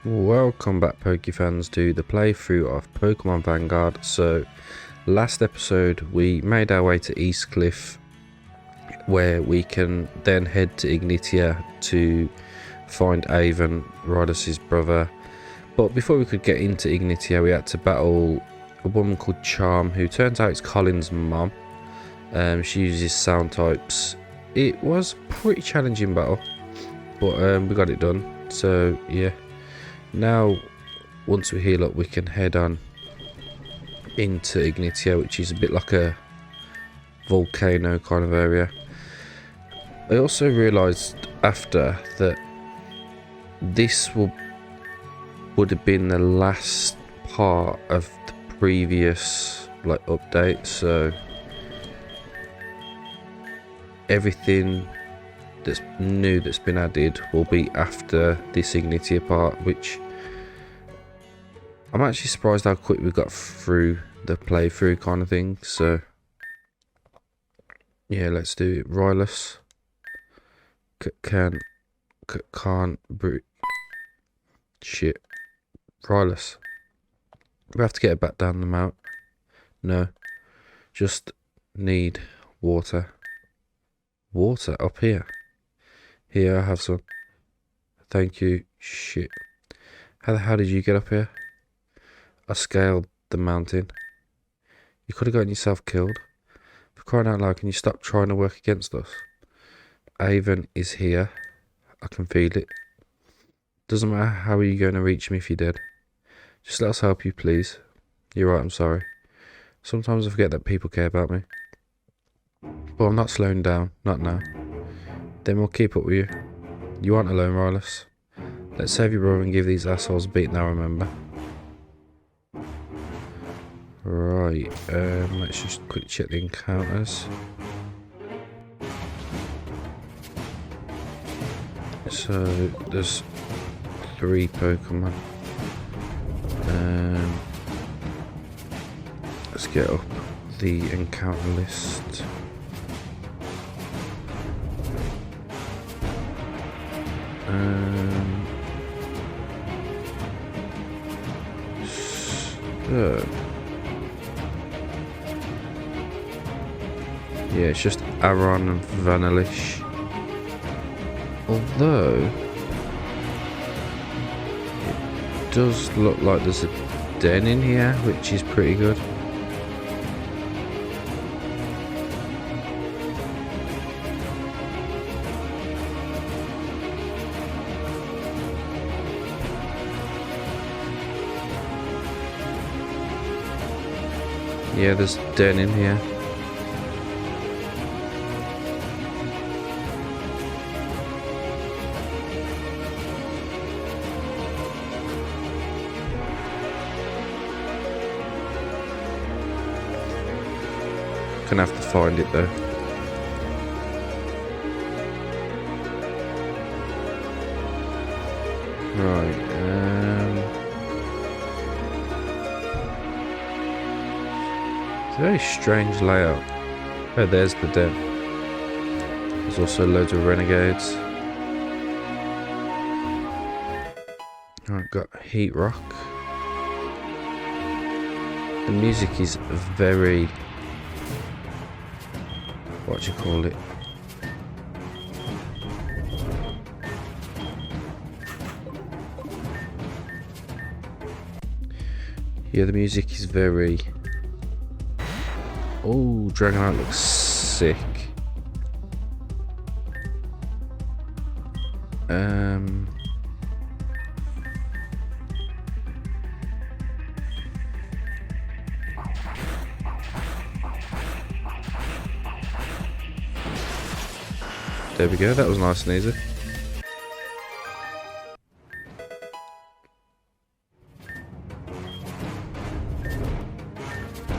Welcome back, Poke fans, to the playthrough of Pokemon Vanguard. So, last episode we made our way to East Cliff, where we can then head to Ignitia to find Avon, Rydus's brother. But before we could get into Ignitia, we had to battle a woman called Charm, who turns out it's Colin's mom. She uses sound types. It was a pretty challenging battle, but we got it done. So yeah. Now, once we heal up, we can head on into Ignitia, which is a bit like a volcano kind of area. I also realised after that this would have been the last part of the previous update, so everything that's new that's been added will be after this Ignitia part, which I'm actually surprised how quick we got through the playthrough kind of thing. So yeah, let's do it. Rylus can't shit. Rylus, we have to get it back down the mount. No, just need water. Water up here. Here, I have some. Thank you. Shit. How the hell did you get up here? I scaled the mountain. You could have gotten yourself killed. For crying out loud, can you stop trying to work against us? Avon is here. I can feel it. Doesn't matter how are you going to reach me if you're dead. Just let us help you, please. You're right, I'm sorry. Sometimes I forget that people care about me. But I'm not slowing down. Not now. Then we'll keep up with you. You aren't alone, Rylus. Let's save your brother and give these assholes a beat now, remember? Right, let's just quickly check the encounters. So, there's 3 Pokemon. Let's get up the encounter list. So, yeah, it's just Aron and Vanillish. Although it does look like there's a den in here, which is pretty good. Yeah, there's a den in here. Gonna have to find it though. Right, it's a very strange layout. Oh, there's the den. There's also loads of Renegades. Alright, got Heat Rock. The music is very... what do you call it? Yeah, the music is very... oh, Dragonite looks sick. There we go, that was nice and easy.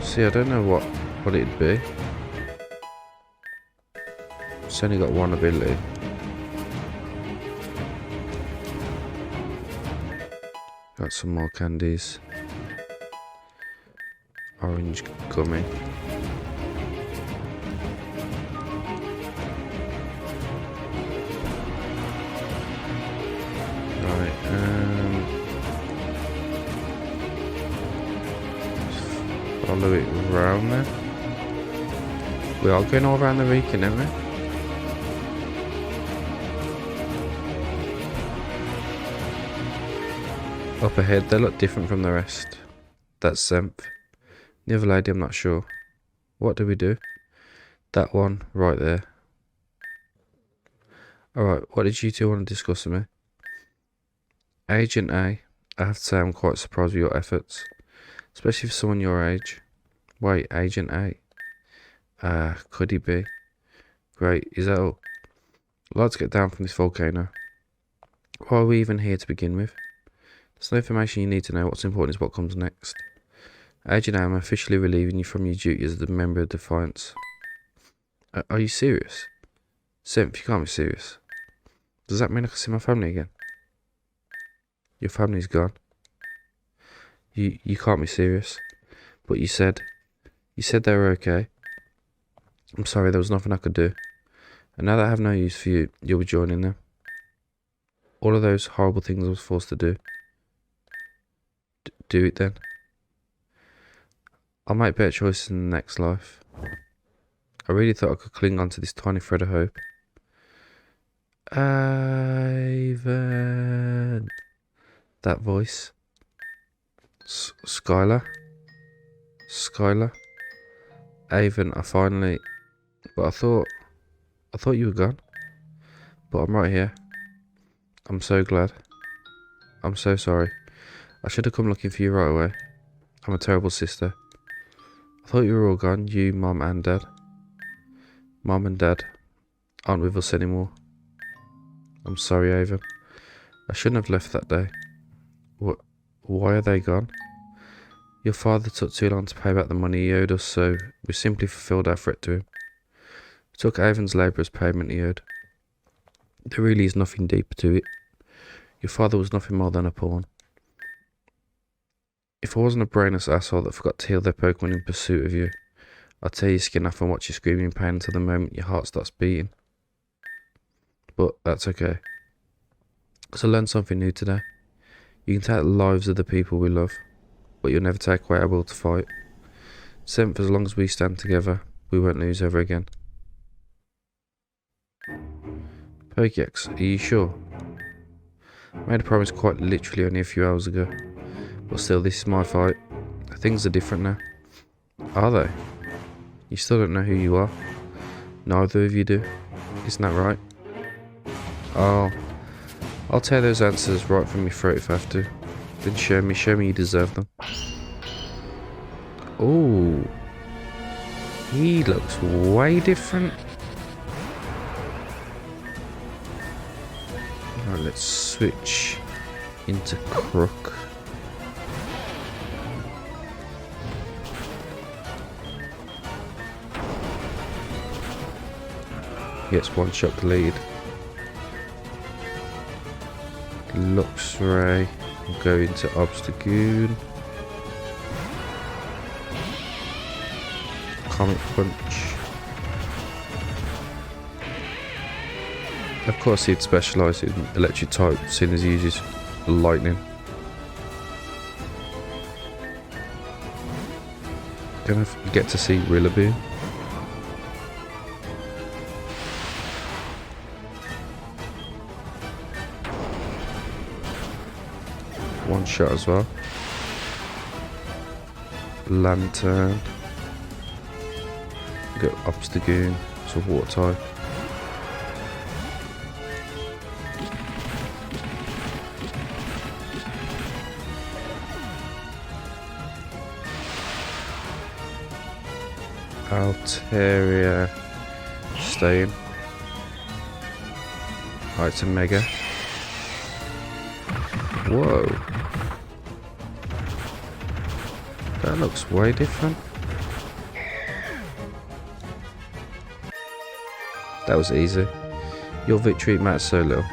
See, I don't know what it'd be. It's only got one ability. Got some more candies. Orange gummy. Right, Follow it round there. We are going all around the region, aren't we? Up ahead, they look different from the rest. That's ZENTH. The other lady, I'm not sure. What do we do? That one right there. Alright, what did you two want to discuss with me? Agent A, I have to say I'm quite surprised with your efforts. Especially for someone your age. Wait, Agent A? Could he be? Great, is that all? I'd like to get down from this volcano. Why are we even here to begin with? There's no information you need to know. What's important is what comes next. Agent A, I'm officially relieving you from your duty as a member of Defiance. Are you serious? ZENTH, you can't be serious. Does that mean I can see my family again? Your family's gone. You can't be serious. But you said they were okay. I'm sorry, there was nothing I could do. And now that I have no use for you, you'll be joining them. All of those horrible things I was forced to do. Do it then. I'll make better choices in the next life. I really thought I could cling on to this tiny thread of hope. Ivan. That voice. Skylar. Ivan, I finally... But I thought you were gone. But I'm right here. I'm so glad. I'm so sorry. I should have come looking for you right away. I'm a terrible sister. I thought you were all gone, you, Mum and Dad. Mum and Dad aren't with us anymore. I'm sorry, Ava. I shouldn't have left that day. Why are they gone? Your father took too long to pay back the money he owed us, so we simply fulfilled our threat to him. We took Avon's labourer's payment he owed. There really is nothing deeper to it. Your father was nothing more than a pawn. If I wasn't a brainless asshole that forgot to heal their Pokemon in pursuit of you, I'd tear your skin off and watch you screaming in pain until the moment your heart starts beating. But that's okay. Because I learned something new today. You can take the lives of the people we love, but you'll never take away our will to fight. ZENTH, as long as we stand together, we won't lose ever again. Pokédex, are you sure? I made a promise quite literally only a few hours ago. But still, this is my fight. Things are different now. Are they? You still don't know who you are. Neither of you do. Isn't that right? I'll tear those answers right from your throat if I have to. Then show me you deserve them. Oh, he looks way different. Alright, let's switch into Crook. Gets one shot lead. Luxray will go into Obstagoon. Comet Punch. Of course he'd specialise in electric type, seeing as he uses lightning. Gonna get to see Rillaboom. One shot as well. Lantern. Got Obstagoon, so water type. Altaria staying. Alright, it's a Mega. Whoa. That looks way different. That was easy. Your victory matters so little.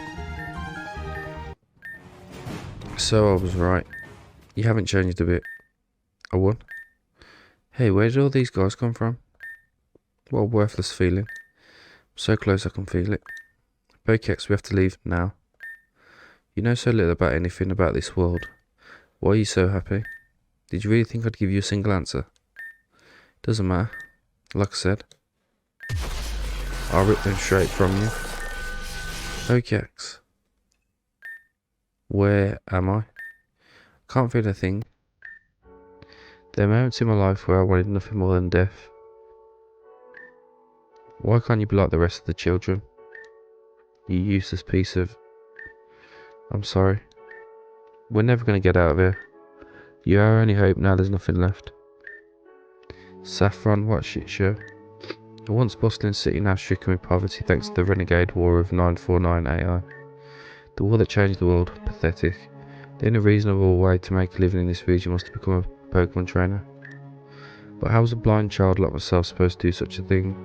So I was right. You haven't changed a bit. I won. Hey, where did all these guys come from? What a worthless feeling. I'm so close I can feel it. Pokédex, we have to leave now. You know so little about anything about this world. Why are you so happy? Did you really think I'd give you a single answer? Doesn't matter. Like I said, I'll rip them straight from you. Okay. Where am I? Can't feel a thing. There are moments in my life where I wanted nothing more than death. Why can't you be like the rest of the children? You useless piece of... I'm sorry. We're never going to get out of here. You are our only hope, now there's nothing left. Saffron, what a shit show. A once bustling city now stricken with poverty thanks to the Renegade War of 949 AI. The war that changed the world. Pathetic. The only reasonable way to make a living in this region was to become a Pokémon trainer. But how was a blind child like myself supposed to do such a thing?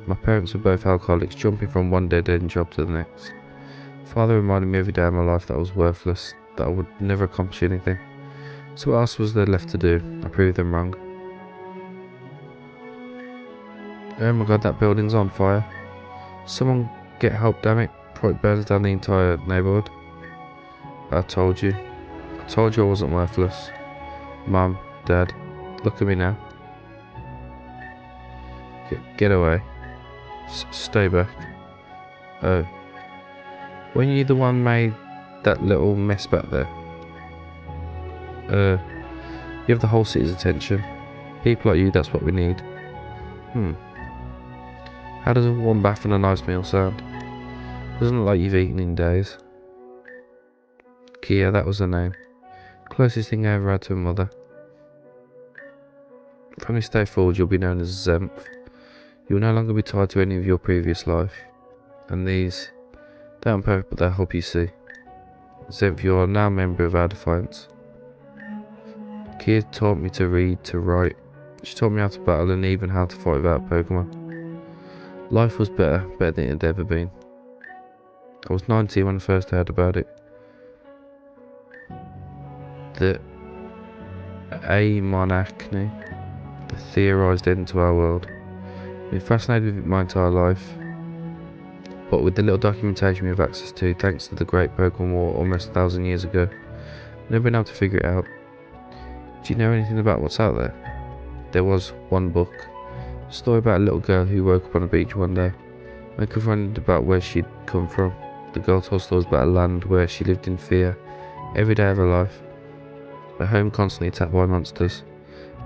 My parents were both alcoholics, jumping from one dead-end job to the next. Father reminded me every day of my life that I was worthless, that I would never accomplish anything. So what else was there left to do? I proved them wrong. Oh my god, that building's on fire. Someone get help, damn it, before it burns down the entire neighbourhood. I told you I wasn't worthless. Mum, Dad, look at me now. Get away. Stay back. Oh. Weren't you the one made that little mess back there? You have the whole city's attention. People like you, that's what we need. How does a warm bath and a nice meal sound? Doesn't look like you've eaten in days. Kia, that was her name. Closest thing I ever had to a mother. From this day forward, you'll be known as ZENTH'S. You will no longer be tied to any of your previous life. And these, they aren't perfect, but they'll help you see. ZENTH'S, you are now a member of our Defiance. Kia taught me to read, to write. She taught me how to battle and even how to fight without Pokemon. Life was better than it had ever been. I was 19 when I first heard about it. The accompany, the theorised end to our world. I've been fascinated with it my entire life, but with the little documentation we have access to, thanks to the Great Pokémon War almost 1,000 years ago, I've never been able to figure it out. Do you know anything about what's out there? There was one book, a story about a little girl who woke up on a beach one day and confronted about where she'd come from. The girl told stories about a land where she lived in fear every day of her life. Her home constantly attacked by monsters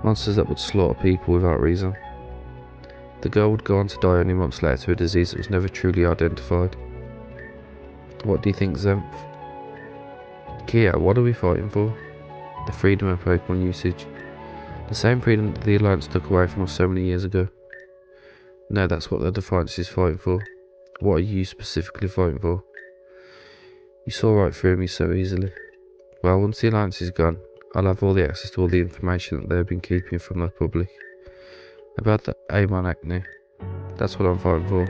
that would slaughter people without reason. The girl would go on to die only months later to a disease that was never truly identified. What do you think, ZENTH'S? Kia, what are we fighting for? The freedom of Pokemon usage. The same freedom that the Alliance took away from us so many years ago. No, that's what the Defiance is fighting for. What are you specifically fighting for? You saw right through me so easily. Well, once the Alliance is gone, I'll have all the access to all the information that they've been keeping from the public. About the accompany, that's what I'm fighting for.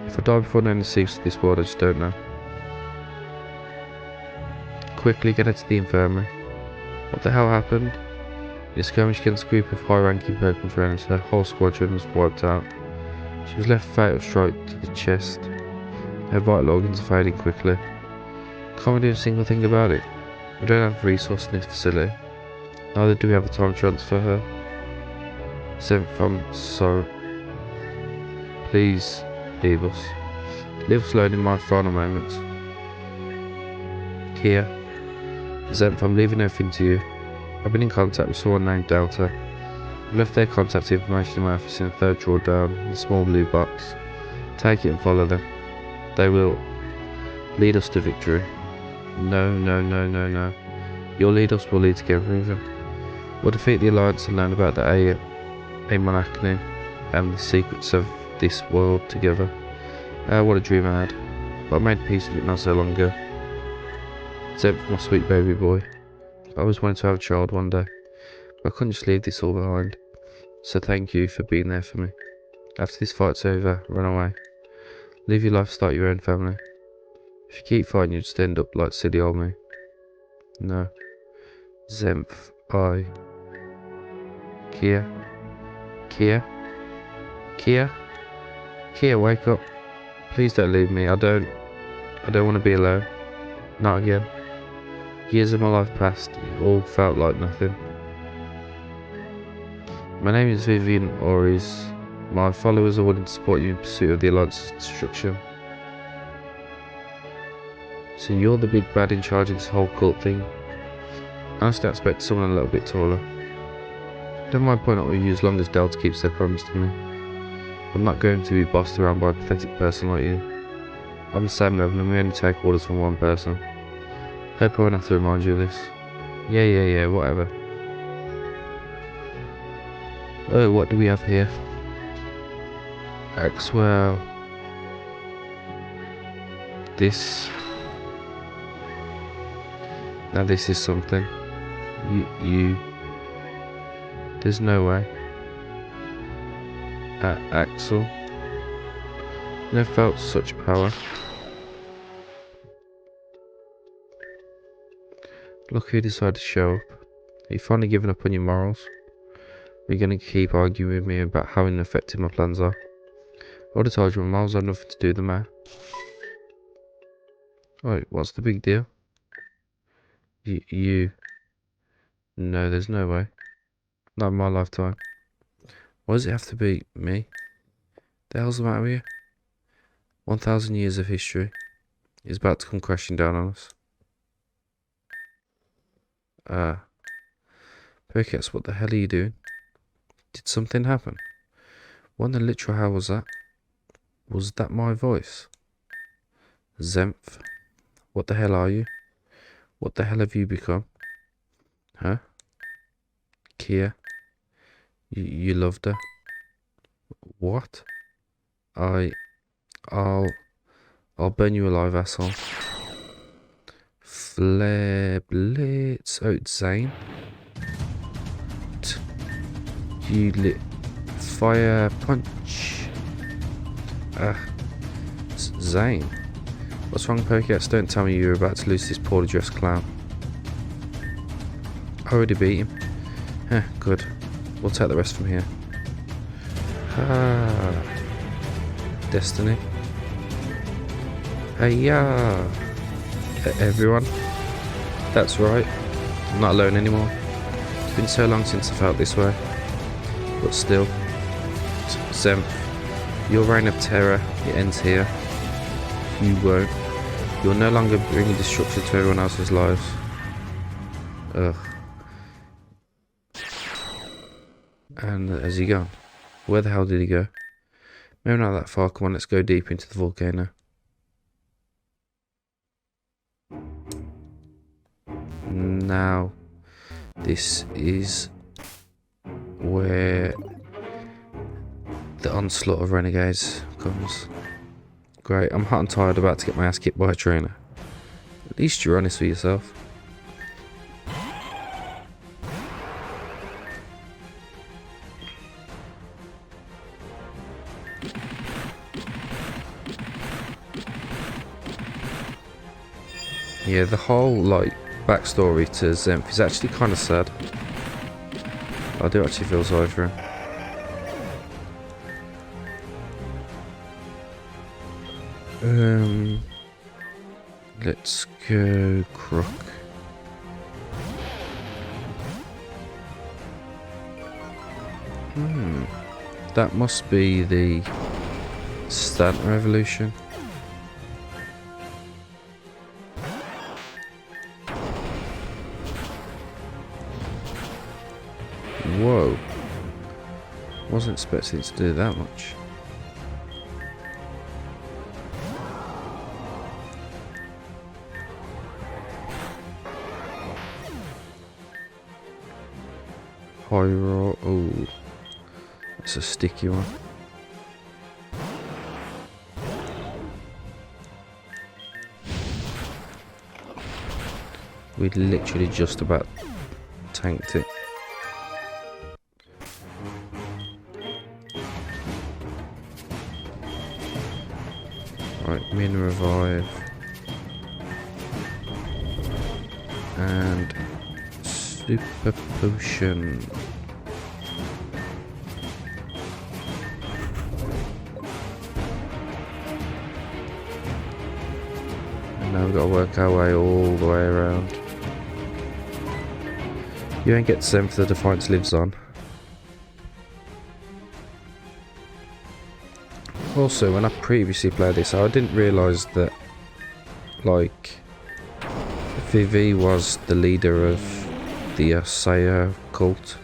If I die before knowing the secrets of this world, I just don't know. Quickly get her to the infirmary. What the hell happened? In a skirmish against a group of high-ranking Pokémon Trainers, her whole squadron was wiped out. She was left with a fatal strike to the chest. Her vital organs are fading quickly. Can't we do a single thing about it? We don't have resources in this facility. Neither do we have the time to transfer her. ZENTH'S, I'm sorry. Please, leave us. Leave us alone in my final moments. Kia. ZENTH'S, I'm leaving everything to you. I've been in contact with someone named Delta. I've left their contact information in my office in the third drawer down in the small blue box. Take it and follow them. They will lead us to victory. No. Your lead us will lead to everything. We'll defeat the Alliance and learn about the accompany and the secrets of this world together. What a dream I had. But I made peace with it not so long ago. ZENTH'S, my sweet baby boy. I always wanted to have a child one day, but I couldn't just leave this all behind. So thank you for being there for me. After this fight's over, run away. Live your life, start your own family. If you keep fighting, you'll just end up like silly old me. No. ZENTH'S, Kia, wake up. Please don't leave me. I don't want to be alone. Not again. Years of my life passed, it all felt like nothing. My name is Vivian Oris. My followers are willing to support you in pursuit of the Alliance's destruction. So you're the big bad in charge of this whole cult thing? Honestly, I expect someone a little bit taller. Don't mind pointing out with you as long as Delta keeps their promise to me. I'm not going to be bossed around by a pathetic person like you. I'm the same level and we only take orders from one person. Hope I won't have to remind you of this. Yeah, whatever. Oh, what do we have here? Axwell. This. Now this is something. You. There's no way. Axel. Never felt such power. Look who decided to show up. Are you finally giving up on your morals? Are you going to keep arguing with me about how ineffective my plans are? I would have told you my morals had nothing to do with the man. Wait, what's the big deal? You. No, there's no way. Not in my lifetime. Why does it have to be me? The hell's the matter with you? 1,000 years of history is about to come crashing down on us. Pokémon, what the hell are you doing? Did something happen? What in the literal hell was that? Was that my voice? ZENTH'S, what the hell are you? What the hell have you become? Huh? Kia? You loved her? What? I'll burn you alive, asshole. Flare blitz. Oh, it's Zane. You lit fire punch. Zane. What's wrong, Pokédex? Don't tell me you're about to lose this poorly dressed clown. I already beat him. Huh, good. We'll take the rest from here. Destiny. Hey-ya! Everyone. That's right. I'm not alone anymore. It's been so long since I felt this way. But still. ZENTH'S, your reign of terror, it ends here. You won't. You're no longer bringing destruction to everyone else's lives. Ugh. And has he gone? Where the hell did he go? Maybe not that far. Come on, let's go deep into the volcano. Now, this is where the onslaught of Renegades comes. Great, I'm hot and tired, about to get my ass kicked by a trainer. At least you're honest with yourself. Yeah, the whole, backstory to ZENTH'S is actually kind of sad. I do actually feel sorry for him. Let's go Croc. That must be the Stunt Revolution. Whoa. Wasn't expecting it to do that much. Pyro. Oh, that's a sticky one. We literally just about tanked it. Right, min revive and super potion. And now we've got to work our way all the way around. You ain't get to send for the Defiance lives on. Also, when I previously played this, I didn't realise that, like, Vivi was the leader of the Asaya cult.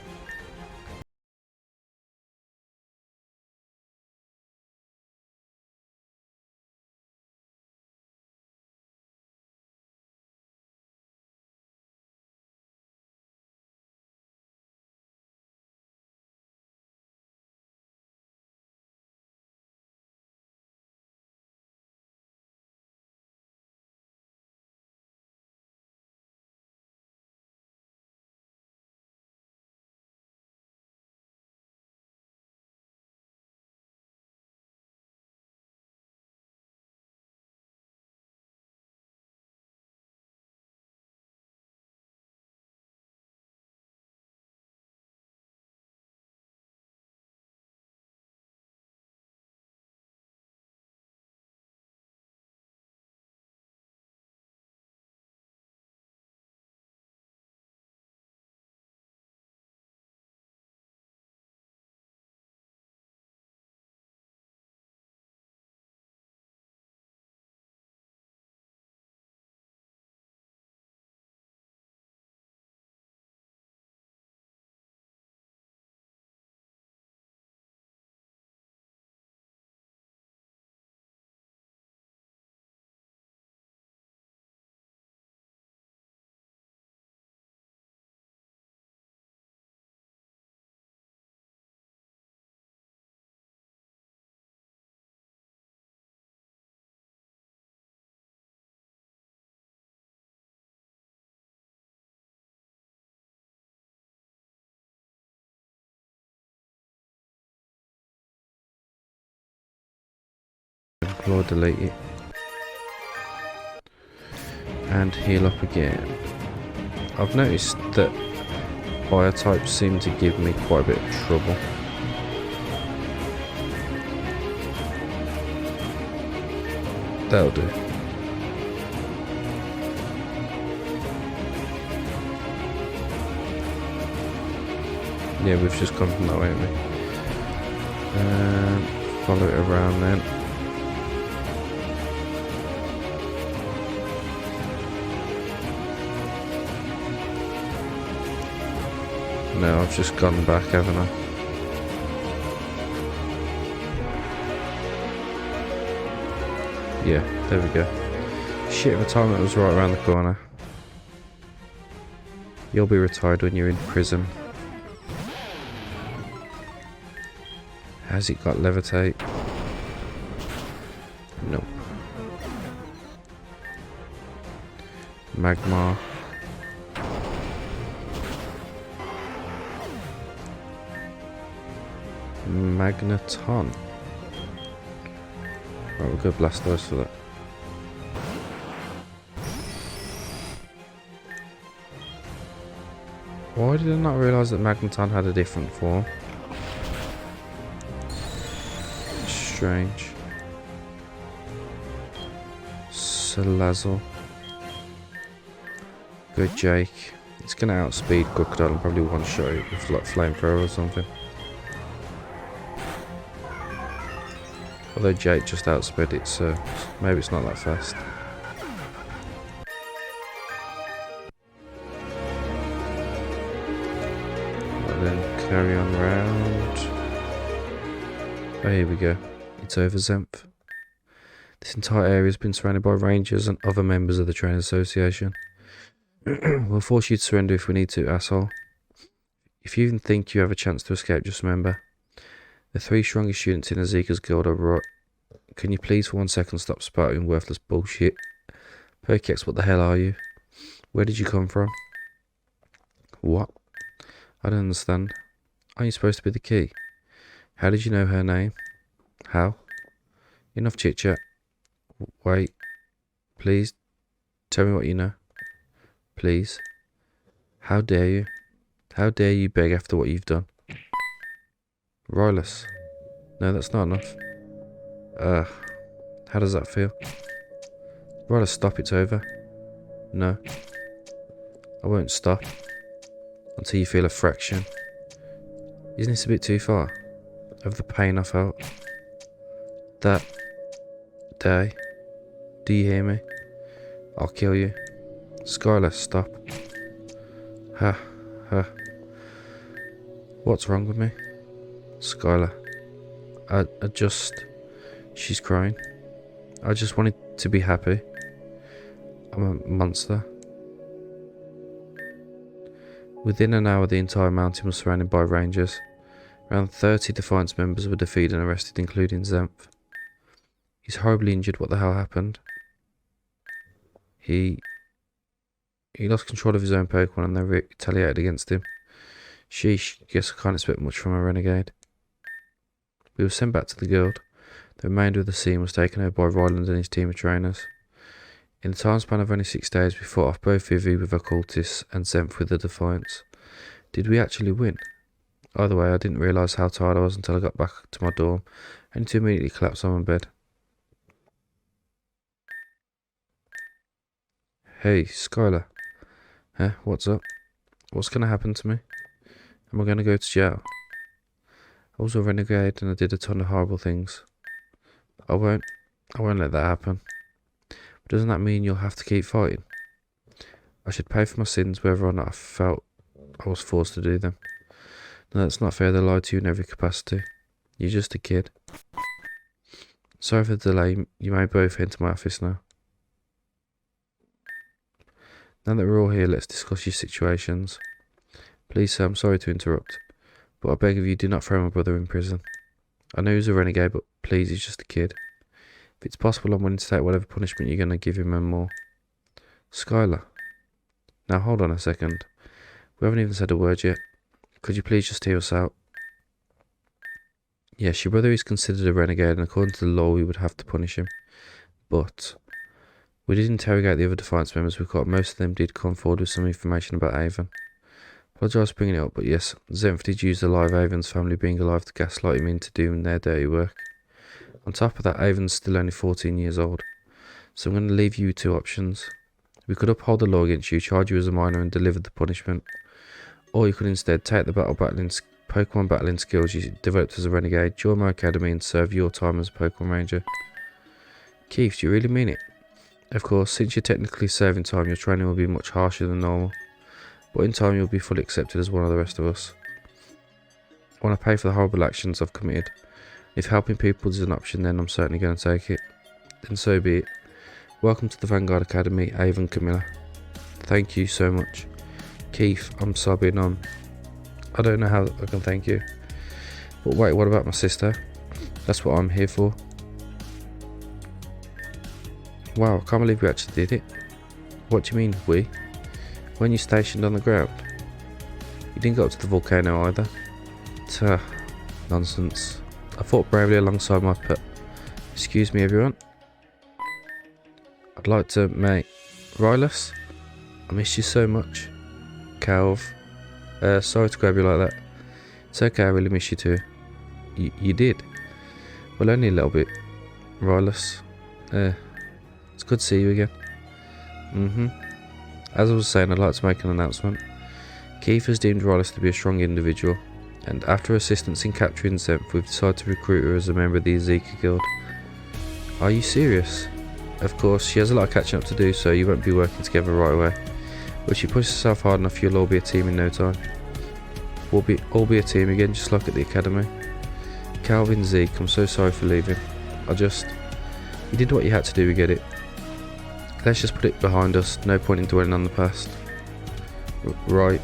Claw, delete it. And heal up again. I've noticed that biotypes seem to give me quite a bit of trouble. That'll do. Yeah, we've just come from that way, haven't we? Follow it around then. No, I've just gone back, haven't I? Yeah, there we go. Shit, the time it was right around the corner. You'll be retired when you're in prison. Has it got levitate? Nope. Magma. Magneton. Right, we'll go Blastoise for that. Why did I not realise that Magneton had a different form? Strange. Salazzle. Good Jake. It's gonna outspeed Crocodile and probably one shot it with like flamethrower or something. Although Jake just outsped it, so maybe it's not that fast. But then carry on round. Oh, here we go. It's over, ZENTH. This entire area has been surrounded by rangers and other members of the Trainers Association. We'll force you to surrender if we need to, asshole. If you even think you have a chance to escape, just remember. The 3 strongest students in Azeka's guild are right. Can you please for 1 second stop spouting worthless bullshit? Pokex, what the hell are you? Where did you come from? What? I don't understand. Aren't you supposed to be the key? How did you know her name? How? Enough chit chat. Wait. Please. Tell me what you know. Please. How dare you? How dare you beg after what you've done? Rylus. No, that's not enough. How does that feel? Rylus, stop, it's over. No. I won't stop. Until you feel a fraction. Isn't this a bit too far? Of the pain I felt? That day. Do you hear me? I'll kill you. Skylar, stop. Ha, ha. What's wrong with me? Skylar. I just... She's crying. I just wanted to be happy. I'm a monster. Within an hour, the entire mountain was surrounded by rangers. Around 30 Defiance members were defeated and arrested, including Zenth. He's horribly injured. What the hell happened? He lost control of his own Pokemon and they retaliated against him. Sheesh, guess I can't expect much from a renegade. We were sent back to the guild. The remainder of the scene was taken over by Ryland and his team of trainers. In the time span of only 6 days, we fought off both Vivi with occultists and Zenth with the Defiance. Did we actually win? Either way, I didn't realise how tired I was until I got back to my dorm, and to immediately collapse on my bed. Hey, Skylar. Huh? What's up? What's going to happen to me? Am I going to go to jail? I was a renegade and I did a ton of horrible things. I won't let that happen. But doesn't that mean you'll have to keep fighting? I should pay for my sins whether or not I felt I was forced to do them. No, that's not fair. They lied to you in every capacity. You're just a kid. Sorry for the delay. You may both head to my office now. Now that we're all here, let's discuss your situations. Please, sir, I'm sorry to interrupt, but I beg of you, do not throw my brother in prison. I know he's a renegade, but please, he's just a kid. If it's possible, I'm willing to take whatever punishment you're going to give him and more. Skylar. Now, hold on a second. We haven't even said a word yet. Could you please just hear us out? Yes, your brother is considered a renegade, and according to the law, we would have to punish him. But we did interrogate the other Defiance members we caught. Most of them did come forward with some information about Avon. Apologise for bringing it up, but yes, Zenth did use the lie of Avon's family being alive to gaslight him into doing their dirty work. On top of that, Avon's still only 14 years old. So I'm going to leave you with 2 options. We could uphold the law against you, charge you as a minor and deliver the punishment. Or you could instead take the Pokemon battling skills you developed as a renegade, join my academy and serve your time as a Pokemon Ranger. Keith, do you really mean it? Of course, since you're technically serving time, your training will be much harsher than normal. But in time, you'll be fully accepted as one of the rest of us. I want to pay for the horrible actions I've committed. If helping people is an option, then I'm certainly going to take it. Then so be it. Welcome to the Vanguard Academy, Avon Camilla. Thank you so much. Keith, I'm sobbing on. I don't know how I can thank you. But wait, what about my sister? That's what I'm here for. Wow, I can't believe we actually did it. What do you mean, we? When you stationed on the ground? You didn't go up to the volcano either. Tuh, nonsense. I fought bravely alongside my pet. Excuse me, everyone. I'd like to meet Rylus. I miss you so much. Calv. Sorry to grab you like that. It's okay, I really miss you too. You did? Well, only a little bit. Rylus. It's good to see you again. As I was saying, I'd like to make an announcement. Keith has deemed Rylus to be a strong individual, and after assistance in capturing Zenth, we've decided to recruit her as a member of the Azeka Guild. Are you serious? Of course, she has a lot of catching up to do, so you won't be working together right away. But if she pushes herself hard enough, you'll all be a team in no time. We'll all be a team again, just like at the academy. Calvin, Zeke, I'm so sorry for leaving. You did what you had to do, we get it. Let's just put it behind us, no point in dwelling on the past. Right.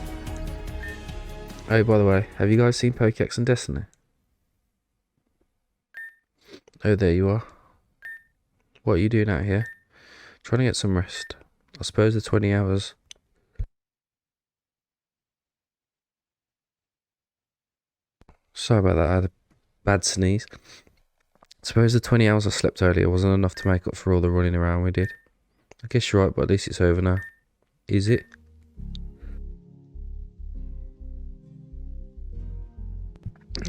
Oh, by the way, have you guys seen Pokex and Destiny? Oh, there you are. What are you doing out here? Trying to get some rest. I suppose the 20 hours. Sorry about that, I had a bad sneeze. I suppose the 20 hours I slept earlier wasn't enough to make up for all the running around we did. I guess you're right, but at least it's over now. Is it?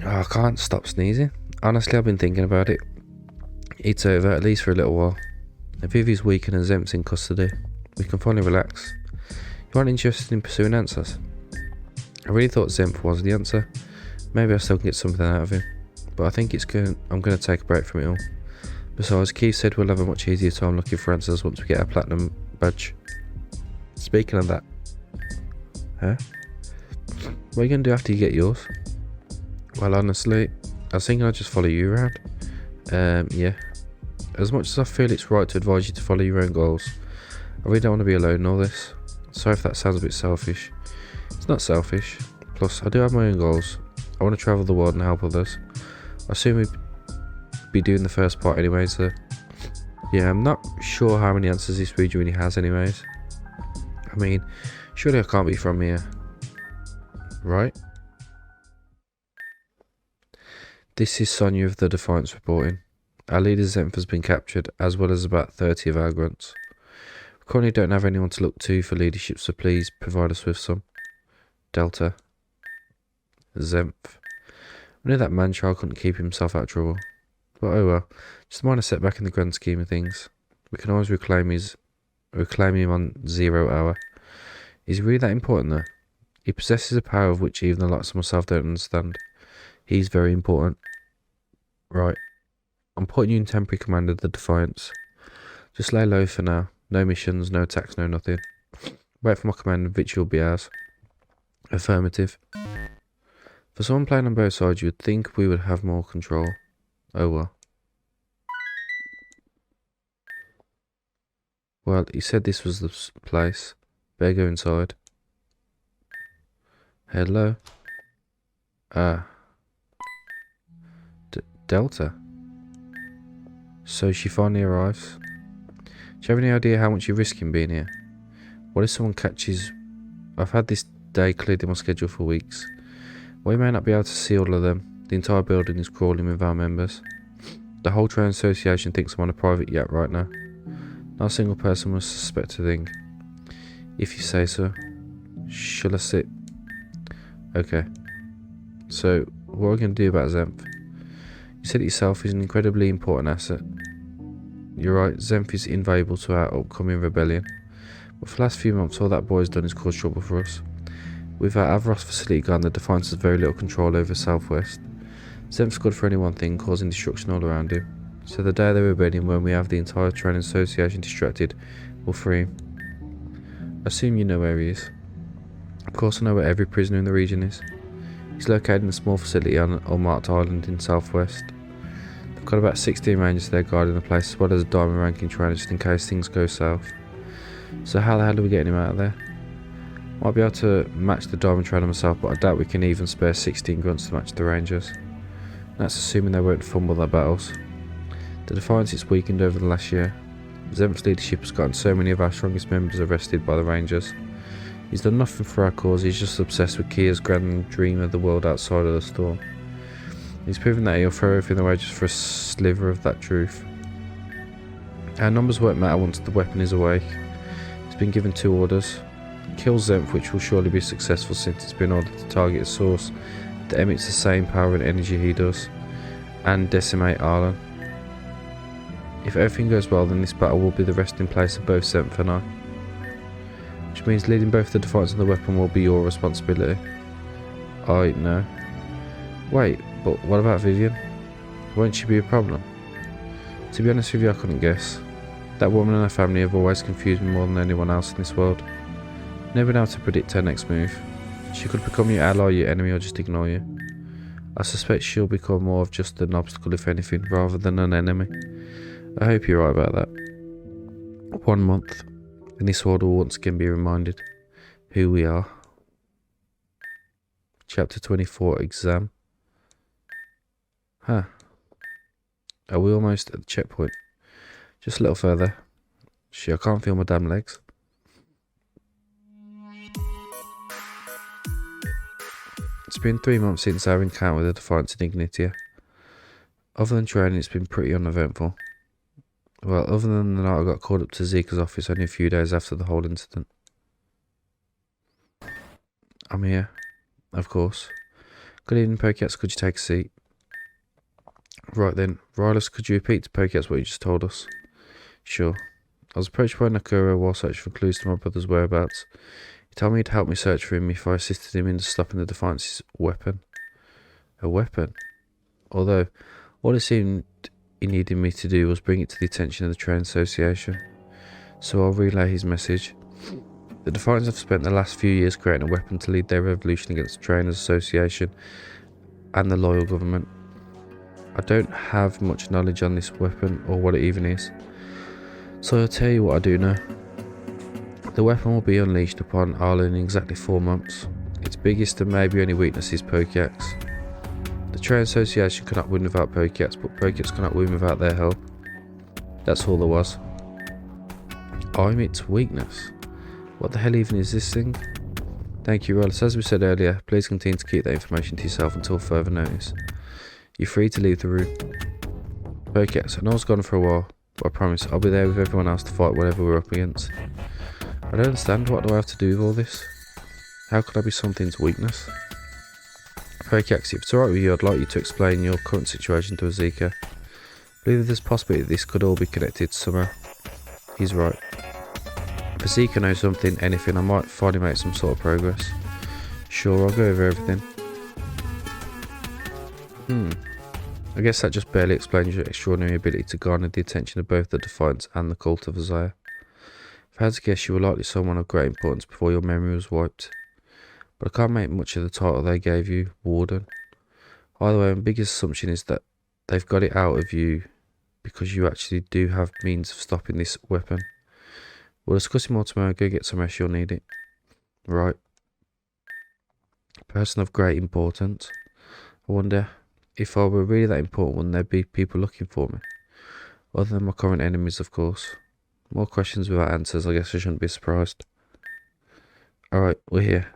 Oh, I can't stop sneezing. Honestly, I've been thinking about it. It's over, at least for a little while. Vivi's weakened and Zenth's in custody. We can finally relax. You aren't interested in pursuing answers? I really thought Zenth was the answer. Maybe I still can get something out of him. But I think I'm going to take a break from it all. Besides, Keith said we'll have a much easier time looking for answers once we get our platinum badge. Speaking of that, huh? What are you going to do after you get yours? Well, honestly, I was thinking I'd just follow you around. Yeah. As much as I feel it's right to advise you to follow your own goals, I really don't want to be alone in all this. Sorry if that sounds a bit selfish. It's not selfish. Plus, I do have my own goals. I want to travel the world and help others. I assume we'd be doing the first part anyways, though. Yeah, I'm not sure how many answers this region really has anyways. I mean, surely I can't be from here. Right? This is Sonia of the Defiance reporting. Our leader ZENTH has been captured, as well as about 30 of our grunts. We currently don't have anyone to look to for leadership, so please provide us with some. Delta. ZENTH. We knew that man-child couldn't keep himself out of trouble. But oh well, just a minor setback in the grand scheme of things. We can always reclaim him on 0 hour. Is he really that important though? He possesses a power of which even the likes of myself don't understand. He's very important. Right. I'm putting you in temporary command of the Defiance. Just lay low for now. No missions, no attacks, no nothing. Wait for my command and victory will be ours. Affirmative. For someone playing on both sides, you would think we would have more control. Oh well. Well, he said this was the place. Better go inside. Hello? Delta? So she finally arrives. Do you have any idea how much you're risking being here? What if someone catches... I've had this day cleared in my schedule for weeks. We may not be able to see all of them. The entire building is crawling with our members. The whole train association thinks I'm on a private yacht right now. Not a single person will suspect a thing. If you say so. Shall I sit? Okay. So, what are we going to do about ZENTH? You said it yourself, he's an incredibly important asset. You're right, ZENTH is invaluable to our upcoming rebellion. But for the last few months, all that boy's done is cause trouble for us. With our Avros facility gone, the Defiance has very little control over Southwest. ZENTH's good for only one thing, causing destruction all around him. So the day of the rebellion, when we have the entire training association distracted, we'll free him. I assume you know where he is. Of course I know where every prisoner in the region is. He's located in a small facility on Unmarked Island in Southwest. They've got about 16 rangers there guarding the place, as well as a diamond ranking trainer just in case things go south. So how the hell are we getting him out of there? Might be able to match the diamond trainer myself, but I doubt we can even spare 16 grunts to match the rangers. That's assuming they won't fumble their battles. The Defiance is weakened over the last year. ZENTH's leadership has gotten so many of our strongest members arrested by the rangers. He's done nothing for our cause, he's just obsessed with Kia's grand dream of the world outside of the storm. He's proven that he'll throw everything away just for a sliver of that truth. Our numbers won't matter once the weapon is awake. He's been given 2 orders. Kill ZENTH, which will surely be successful since it's been ordered to target a source that emits the same power and energy he does, and decimate Arlen. If everything goes well, then this battle will be the resting place of both ZENTH and I. Which means leading both the Defiance and the weapon will be your responsibility. I know. Wait, but what about Vivian? Won't she be a problem? To be honest with you, I couldn't guess. That woman and her family have always confused me more than anyone else in this world. Never been able to predict her next move. She could become your ally, your enemy, or just ignore you. I suspect she'll become more of just an obstacle if anything, rather than an enemy. I hope you're right about that. 1 month, and this world will once again be reminded who we are. Chapter 24, Exam. Huh. Are we almost at the checkpoint? Just a little further. Shit, I can't feel my damn legs. It's been 3 months since our encounter with the Defiance in Ignitia. Other than training, it's been pretty uneventful. Well, other than the night I got called up to Zika's office only a few days after the whole incident. I'm here, of course. Good evening, Pokécats. Could you take a seat? Right then, Rylus, could you repeat to Pokécats what you just told us? Sure. I was approached by Nakuro while searching for clues to my brother's whereabouts. He told me he'd help me search for him if I assisted him in stopping the Defiance's weapon. A weapon? Although, all it seemed he needed me to do was bring it to the attention of the Train Association. So I'll relay his message. The Defiants have spent the last few years creating a weapon to lead their revolution against the Trainers Association and the loyal government. I don't have much knowledge on this weapon or what it even is, so I'll tell you what I do know. The weapon will be unleashed upon Arlo in exactly 4 months. Its biggest and maybe only weakness is Pokéax. The Train Association cannot win without Pokéax, but Pokéax cannot win without their help. That's all there was. I'm its weakness. What the hell even is this thing? Thank you, Rollis. As we said earlier, please continue to keep that information to yourself until further notice. You're free to leave the room. Pokéax, I know it's gone for a while, but I promise I'll be there with everyone else to fight whatever we're up against. I don't understand, what do I have to do with all this? How could I be something's weakness? Pokéax, if it's alright with you, I'd like you to explain your current situation to Azika. I believe there's a possibility this could all be connected somehow. He's right. If Azika knows something, anything, I might finally make some sort of progress. Sure, I'll go over everything. I guess that just barely explains your extraordinary ability to garner the attention of both the Defiants and the Cult of Azaya. If I had to guess, you were likely someone of great importance before your memory was wiped. But I can't make much of the title they gave you, Warden. Either way, my biggest assumption is that they've got it out of you because you actually do have means of stopping this weapon. We'll discuss it more tomorrow. Go get some rest, you'll need it. Right. Person of great importance. I wonder, if I were really that important, wouldn't there be people looking for me? Other than my current enemies, of course. More questions without answers, I guess I shouldn't be surprised. Alright, we're here.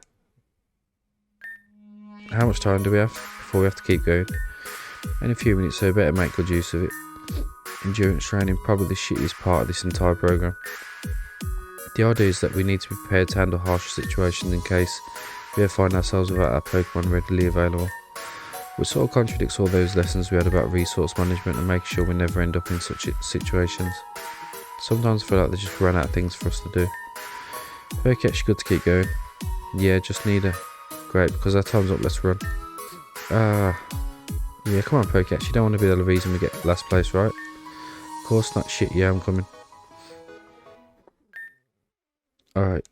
How much time do we have before we have to keep going? In a few minutes, so better make good use of it. Endurance training, probably the shittiest part of this entire program. The idea is that we need to be prepared to handle harsher situations in case we ever find ourselves without our Pokemon readily available. Which sort of contradicts all those lessons we had about resource management and making sure we never end up in such situations. Sometimes I feel like they just run out of things for us to do. Pokéax, good to keep going. Yeah, just need a... Great, because our time's up, let's run. Yeah, come on Pokéax, you don't want to be the reason we get last place, right? Of course not, shit, yeah, I'm coming. Alright.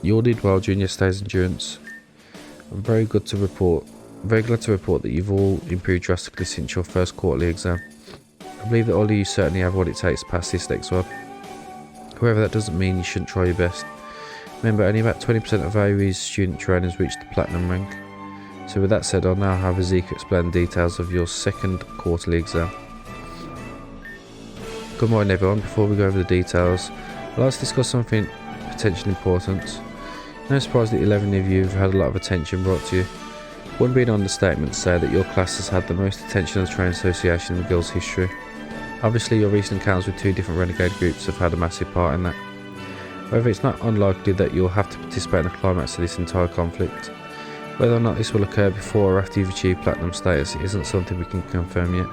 You all did well during yesterday's endurance. I'm very glad to report that you've all improved drastically since your first quarterly exam. I believe that all of you certainly have what it takes to pass this next one. However, that doesn't mean you shouldn't try your best. Remember, only about 20% of AoE's student trainers reach the Platinum rank. So with that said, I'll now have Azika explain the details of your second quarterly exam. Good morning everyone, before we go over the details, I'd like to discuss something potentially important. No surprise that 11 of you have had a lot of attention brought to you. Wouldn't be an understatement to say that your class has had the most attention of the Train Association in the Guild's history. Obviously your recent encounters with 2 different Renegade groups have had a massive part in that. However, it's not unlikely that you'll have to participate in the climax of this entire conflict. Whether or not this will occur before or after you've achieved Platinum status isn't something we can confirm yet.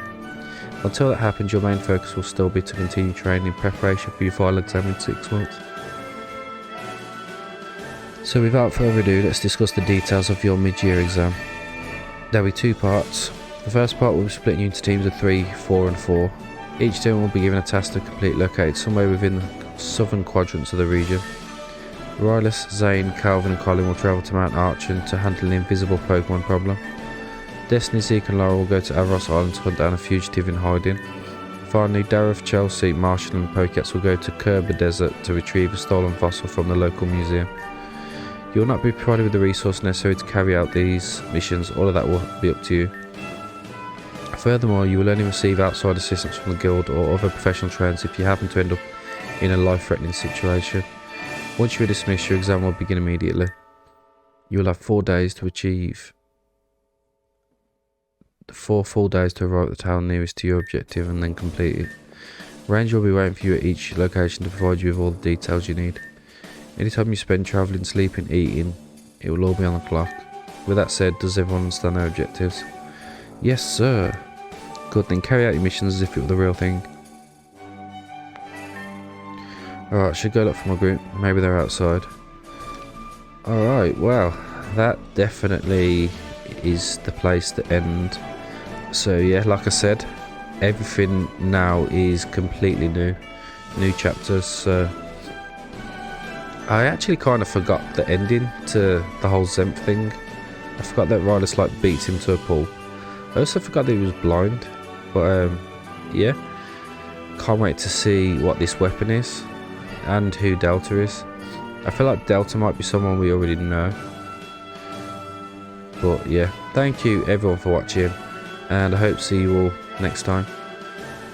Until that happens, your main focus will still be to continue training in preparation for your final exam in 6 months. So without further ado, let's discuss the details of your mid-year exam. There'll be 2 parts. The first part will be splitting you into teams of 3, 4 and 4. Each team will be given a task to complete located somewhere within the southern quadrants of the region. Rylus, Zane, Calvin and Colin will travel to Mount Archon to handle an invisible Pokemon problem. Destiny, Zeke and Laura will go to Avaros Island to hunt down a fugitive in hiding. Finally, Dareth, Chelsea, Marshall and Pokéax will go to Kerber Desert to retrieve a stolen fossil from the local museum. You will not be provided with the resource necessary to carry out these missions, all of that will be up to you. Furthermore, you will only receive outside assistance from the guild or other professional trainers if you happen to end up in a life-threatening situation. Once you are dismissed, your exam will begin immediately. You will have 4 days to achieve 4 full days to arrive at the town nearest to your objective and then complete it. Ranger will be waiting for you at each location to provide you with all the details you need. Anytime you spend travelling, sleeping, eating, it will all be on the clock. With that said, does everyone understand their objectives? Yes sir. Good, then carry out your missions as if it were the real thing. Alright, should go look for my group. Maybe they're outside. Alright, well, that definitely is the place to end. So yeah, like I said, everything now is completely new chapters. So I actually kind of forgot the ending to the whole Zenth thing. I forgot that Riders like beats him to a pool. I also forgot that he was blind. But yeah, can't wait to see what this weapon is and who Delta is. I feel like Delta might be someone we already know. But yeah, thank you everyone for watching, and I hope to see you all next time.